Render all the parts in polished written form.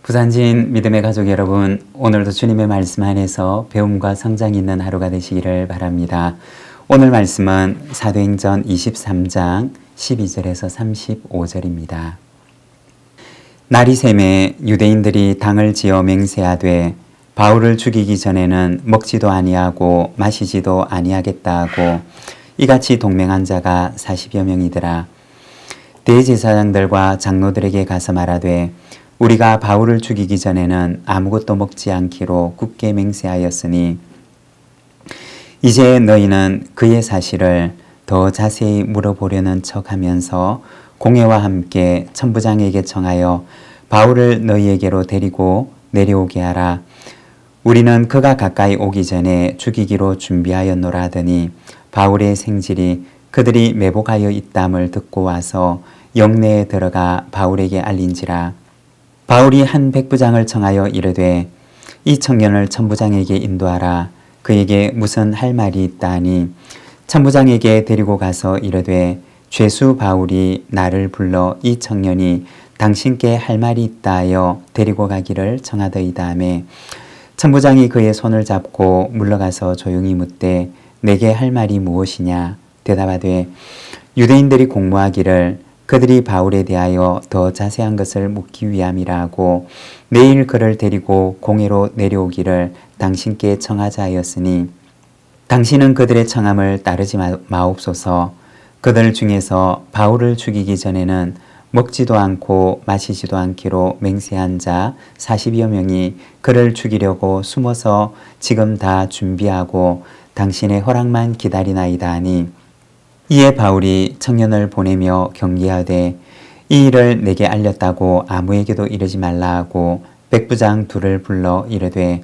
부산진 믿음의 가족 여러분, 오늘도 주님의 말씀 안에서 배움과 성장이 있는 하루가 되시기를 바랍니다. 오늘 말씀은 사도행전 23장 12절에서 35절입니다. 날이 새매 유대인들이 당을 지어 맹세하되 바울을 죽이기 전에는 먹지도 아니하고 마시지도 아니하겠다 하고 이같이 동맹한 자가 40여 명이더라. 대제사장들과 장로들에게 가서 말하되 우리가 바울을 죽이기 전에는 아무것도 먹지 않기로 굳게 맹세하였으니 이제 너희는 그의 사실을 더 자세히 물어보려는 척하면서 공회와 함께 천부장에게 청하여 바울을 너희에게로 데리고 내려오게 하라. 우리는 그가 가까이 오기 전에 죽이기로 준비하였노라 하더니 바울의 생질이 그들이 매복하여 있담을 듣고 와서 영내에 들어가 바울에게 알린지라. 바울이 한 백부장을 청하여 이르되 이 청년을 천부장에게 인도하라. 그에게 무슨 할 말이 있다 하니 천부장에게 데리고 가서 이르되 죄수 바울이 나를 불러 이 청년이 당신께 할 말이 있다 하여 데리고 가기를 청하더이다 하매 천부장이 그의 손을 잡고 물러가서 조용히 묻되 내게 할 말이 무엇이냐. 대답하되 유대인들이 공모하기를 그들이 바울에 대하여 더 자세한 것을 묻기 위함이라 하고 내일 그를 데리고 공회로 내려오기를 당신께 청하자 하였으니 당신은 그들의 청함을 따르지 마옵소서. 그들 중에서 바울을 죽이기 전에는 먹지도 않고 마시지도 않기로 맹세한 자 40여 명이 그를 죽이려고 숨어서 지금 다 준비하고 당신의 허락만 기다리나이다 하니 이에 바울이 청년을 보내며 경계하되 이 일을 내게 알렸다고 아무에게도 이르지 말라 하고 백부장 둘을 불러 이르되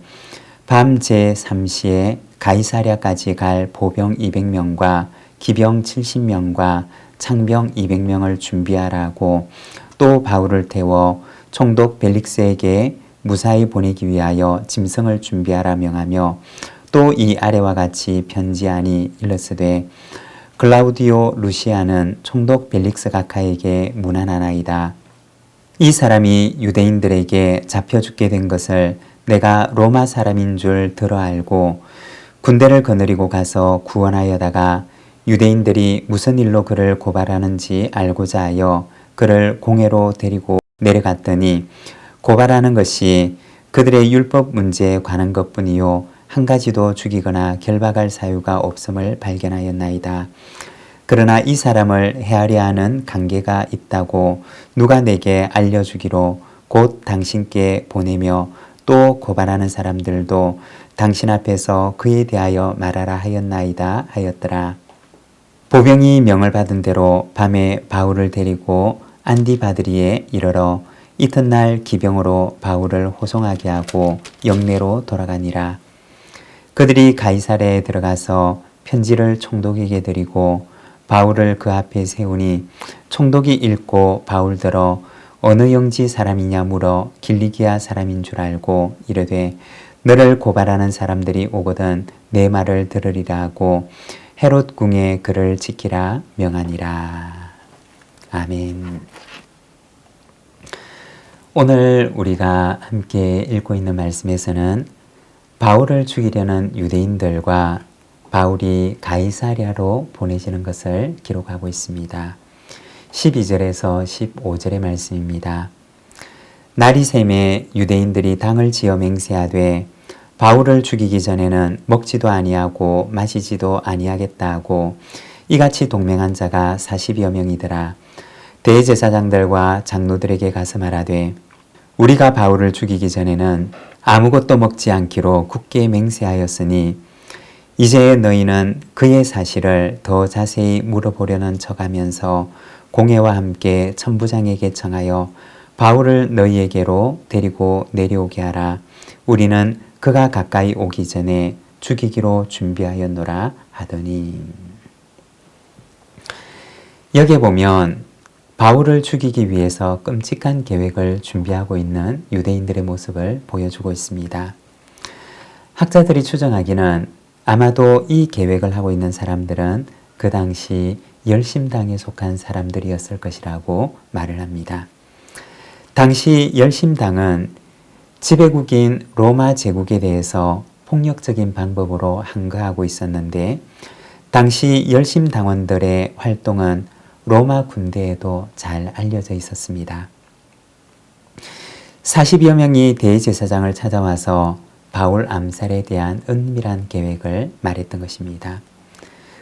밤 제3시에 가이사랴까지 갈 보병 200명과 기병 70명과 창병 200명을 준비하라고 또 바울을 태워 총독 벨릭스에게 무사히 보내기 위하여 짐승을 준비하라 명하며 또 이 아래와 같이 편지하니 일렀으되 클라우디오 루시아는 총독 벨릭스 각하에게 문안하나이다. 이 사람이 유대인들에게 잡혀 죽게 된 것을 내가 로마 사람인 줄 들어 알고 군대를 거느리고 가서 구원하여다가 유대인들이 무슨 일로 그를 고발하는지 알고자 하여 그를 공회로 데리고 내려갔더니 고발하는 것이 그들의 율법 문제에 관한 것뿐이요 한 가지도 죽이거나 결박할 사유가 없음을 발견하였나이다. 그러나 이 사람을 해하려 하는 관계가 있다고 누가 내게 알려주기로 곧 당신께 보내며 또 고발하는 사람들도 당신 앞에서 그에 대하여 말하라 하였나이다 하였더라. 보병이 명을 받은 대로 밤에 바울을 데리고 안디바드리에 이르러 이튿날 기병으로 바울을 호송하게 하고 영내로 돌아가니라. 그들이 가이사랴에 들어가서 편지를 총독에게 드리고 바울을 그 앞에 세우니 총독이 읽고 바울더러 어느 영지 사람이냐 물어 길리기아 사람인 줄 알고 이르되 너를 고발하는 사람들이 오거든 내 말을 들으리라 하고 헤롯 궁에 그를 지키라 명하니라. 아멘. 오늘 우리가 함께 읽고 있는 말씀에서는 바울을 죽이려는 유대인들과 바울이 가이사랴로 보내지는 것을 기록하고 있습니다. 12절에서 15절의 말씀입니다. 날이 새매 유대인들이 당을 지어 맹세하되 바울을 죽이기 전에는 먹지도 아니하고 마시지도 아니하겠다 하고 이같이 동맹한 자가 40여 명이더라. 대제사장들과 장로들에게 가서 말하되 우리가 바울을 죽이기 전에는 아무것도 먹지 않기로 굳게 맹세하였으니 이제 너희는 그의 사실을 더 자세히 물어보려는 척하면서 공회와 함께 천부장에게 청하여 바울을 너희에게로 데리고 내려오게 하라. 우리는 그가 가까이 오기 전에 죽이기로 준비하였노라 하더니 여기에 보면 바울을 죽이기 위해서 끔찍한 계획을 준비하고 있는 유대인들의 모습을 보여주고 있습니다. 학자들이 추정하기는 아마도 이 계획을 하고 있는 사람들은 그 당시 열심당에 속한 사람들이었을 것이라고 말을 합니다. 당시 열심당은 지배국인 로마 제국에 대해서 폭력적인 방법으로 항거하고 있었는데 당시 열심당원들의 활동은 로마 군대에도 잘 알려져 있었습니다. 40여 명이 대제사장을 찾아와서 바울 암살에 대한 은밀한 계획을 말했던 것입니다.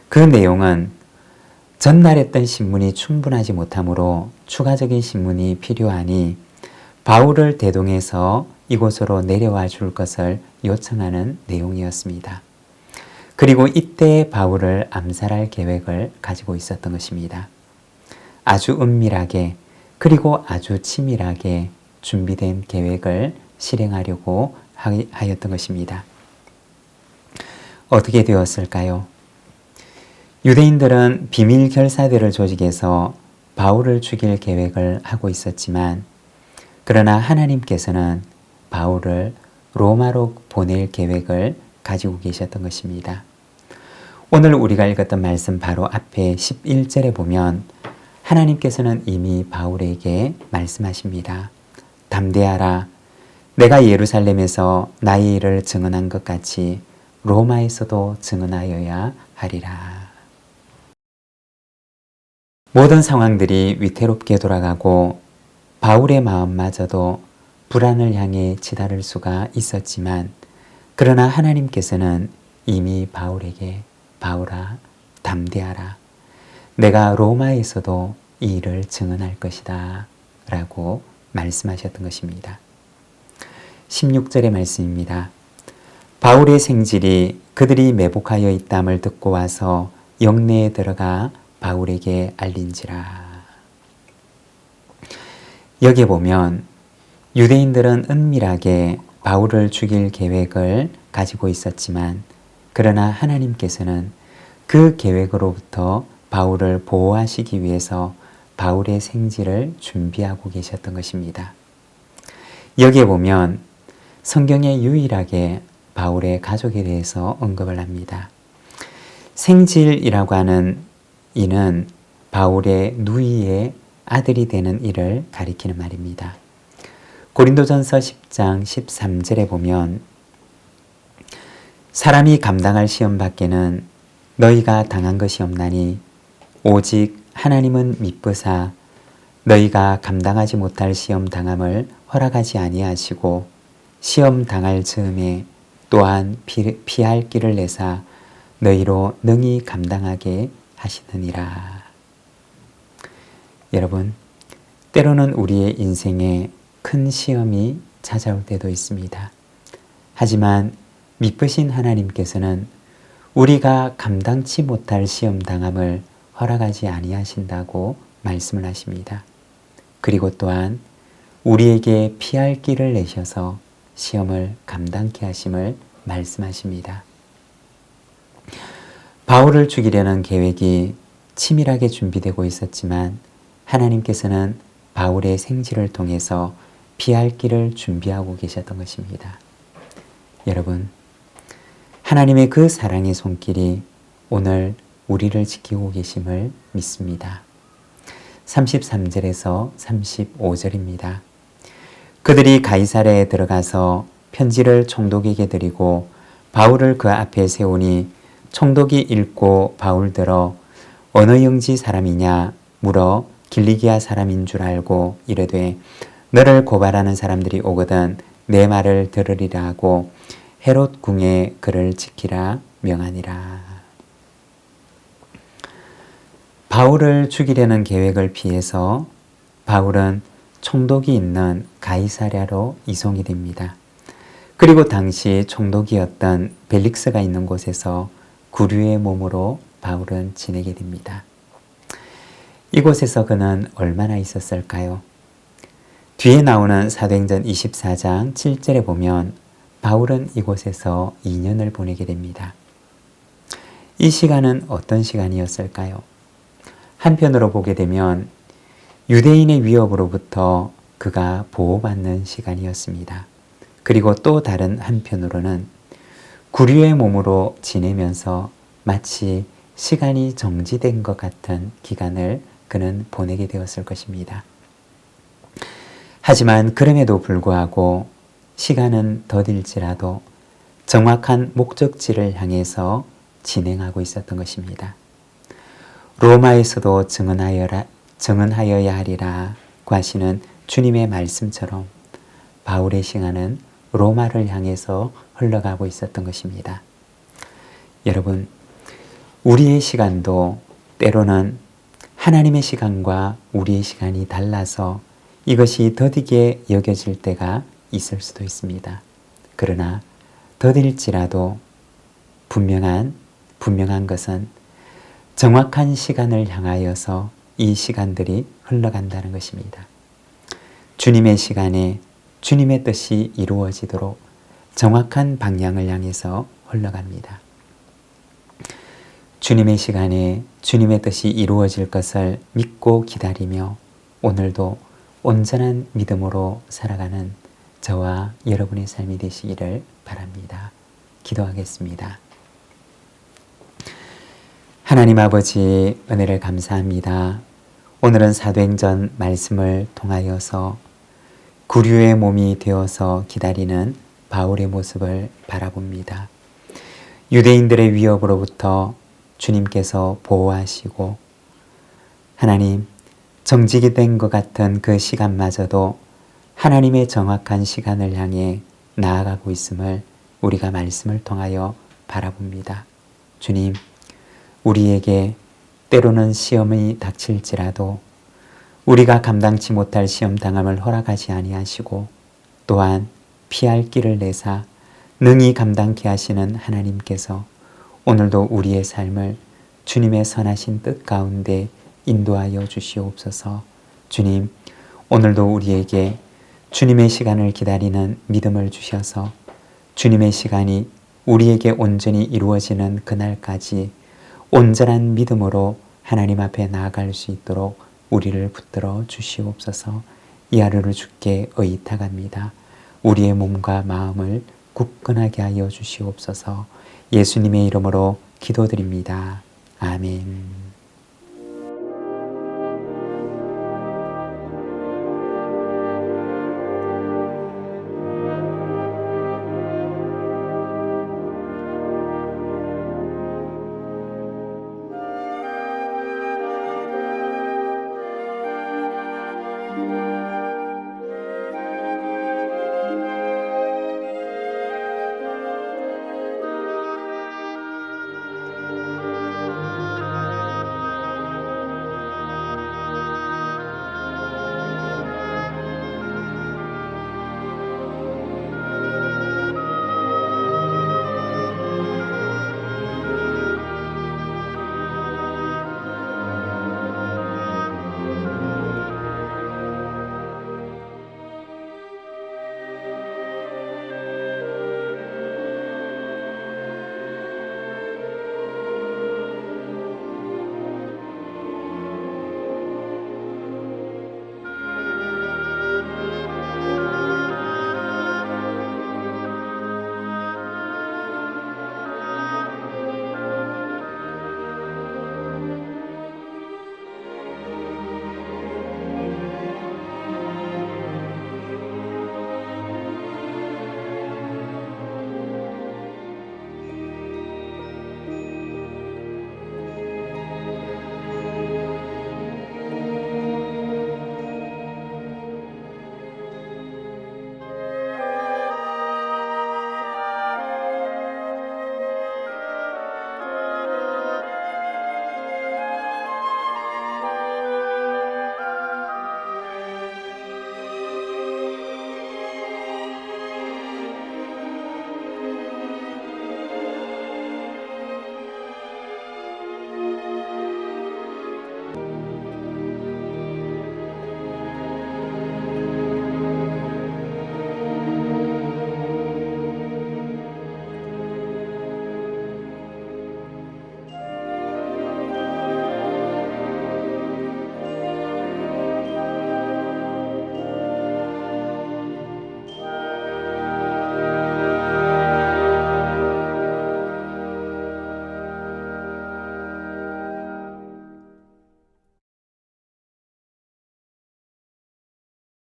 그 내용은 전날했던 신문이 충분하지 못하므로 추가적인 신문이 필요하니 바울을 대동해서 이곳으로 내려와 줄 것을 요청하는 내용이었습니다. 그리고 이때 바울을 암살할 계획을 가지고 있었던 것입니다. 아주 은밀하게 그리고 아주 치밀하게 준비된 계획을 실행하려고 하였던 것입니다. 어떻게 되었을까요? 유대인들은 비밀 결사대를 조직해서 바울을 죽일 계획을 하고 있었지만 그러나 하나님께서는 바울을 로마로 보낼 계획을 가지고 계셨던 것입니다. 오늘 우리가 읽었던 말씀 바로 앞에 11절에 보면 하나님께서는 이미 바울에게 말씀하십니다. 담대하라. 내가 예루살렘에서 나의 일을 증언한 것 같이 로마에서도 증언하여야 하리라. 모든 상황들이 위태롭게 돌아가고 바울의 마음마저도 불안을 향해 치달을 수가 있었지만 그러나 하나님께서는 이미 바울에게 바울아 담대하라. 내가 로마에서도 이 일을 증언할 것이다 라고 말씀하셨던 것입니다. 16절의 말씀입니다. 바울의 생질이 그들이 매복하여 있담을 듣고 와서 영내에 들어가 바울에게 알린지라. 여기 보면 유대인들은 은밀하게 바울을 죽일 계획을 가지고 있었지만 그러나 하나님께서는 그 계획으로부터 바울을 보호하시기 위해서 바울의 생지를 준비하고 계셨던 것입니다. 여기에 보면 성경에 유일하게 바울의 가족에 대해서 언급을 합니다. 생질이라고 하는 이는 바울의 누이의 아들이 되는 이를 가리키는 말입니다. 고린도전서 10장 13절에 보면 사람이 감당할 시험 밖에는 너희가 당한 것이 없나니 오직 하나님은 미쁘사 너희가 감당하지 못할 시험 당함을 허락하지 아니하시고 시험 당할 즈음에 또한 피할 길을 내사 너희로 능히 감당하게 하시느니라. 여러분, 때로는 우리의 인생에 큰 시험이 찾아올 때도 있습니다. 하지만 미쁘신 하나님께서는 우리가 감당치 못할 시험 당함을 허락하지 아니하신다고 말씀을 하십니다. 그리고 또한 우리에게 피할 길을 내셔서 시험을 감당케 하심을 말씀하십니다. 바울을 죽이려는 계획이 치밀하게 준비되고 있었지만 하나님께서는 바울의 생지를 통해서 피할 길을 준비하고 계셨던 것입니다. 여러분, 하나님의 그 사랑의 손길이 오늘 우리를 지키고 계심을 믿습니다. 33절에서 35절입니다. 그들이 가이사랴에 들어가서 편지를 총독에게 드리고 바울을 그 앞에 세우니 총독이 읽고 바울들어 어느 영지 사람이냐 물어 길리기아 사람인 줄 알고 이르되 너를 고발하는 사람들이 오거든 내 말을 들으리라 하고 헤롯 궁에 그를 지키라 명하니라. 바울을 죽이려는 계획을 피해서 바울은 총독이 있는 가이사랴로 이송이 됩니다. 그리고 당시 총독이었던 벨릭스가 있는 곳에서 구류의 몸으로 바울은 지내게 됩니다. 이곳에서 그는 얼마나 있었을까요? 뒤에 나오는 사도행전 24장 7절에 보면 바울은 이곳에서 2년을 보내게 됩니다. 이 시간은 어떤 시간이었을까요? 한편으로 보게 되면 유대인의 위협으로부터 그가 보호받는 시간이었습니다. 그리고 또 다른 한편으로는 구류의 몸으로 지내면서 마치 시간이 정지된 것 같은 기간을 그는 보내게 되었을 것입니다. 하지만 그럼에도 불구하고 시간은 더딜지라도 정확한 목적지를 향해서 진행하고 있었던 것입니다. 로마에서도 증언하여야 하리라고 하시는 주님의 말씀처럼 바울의 시간은 로마를 향해서 흘러가고 있었던 것입니다. 여러분, 우리의 시간도 때로는 하나님의 시간과 우리의 시간이 달라서 이것이 더디게 여겨질 때가 있을 수도 있습니다. 그러나 더딜지라도 분명한 것은 정확한 시간을 향하여서 이 시간들이 흘러간다는 것입니다. 주님의 시간에 주님의 뜻이 이루어지도록 정확한 방향을 향해서 흘러갑니다. 주님의 시간에 주님의 뜻이 이루어질 것을 믿고 기다리며 오늘도 온전한 믿음으로 살아가는 저와 여러분의 삶이 되시기를 바랍니다. 기도하겠습니다. 하나님 아버지, 은혜를 감사합니다. 오늘은 사도행전 말씀을 통하여서 구류의 몸이 되어서 기다리는 바울의 모습을 바라봅니다. 유대인들의 위협으로부터 주님께서 보호하시고 하나님, 정직이 된 것 같은 그 시간마저도 하나님의 정확한 시간을 향해 나아가고 있음을 우리가 말씀을 통하여 바라봅니다. 주님, 우리에게 때로는 시험이 닥칠지라도 우리가 감당치 못할 시험당함을 허락하지 아니하시고 또한 피할 길을 내사 능히 감당케 하시는 하나님께서 오늘도 우리의 삶을 주님의 선하신 뜻 가운데 인도하여 주시옵소서. 주님, 오늘도 우리에게 주님의 시간을 기다리는 믿음을 주셔서 주님의 시간이 우리에게 온전히 이루어지는 그날까지 온전한 믿음으로 하나님 앞에 나아갈 수 있도록 우리를 붙들어 주시옵소서. 이 하루를 주께 의탁합니다. 우리의 몸과 마음을 굳건하게 하여 주시옵소서. 예수님의 이름으로 기도드립니다. 아멘.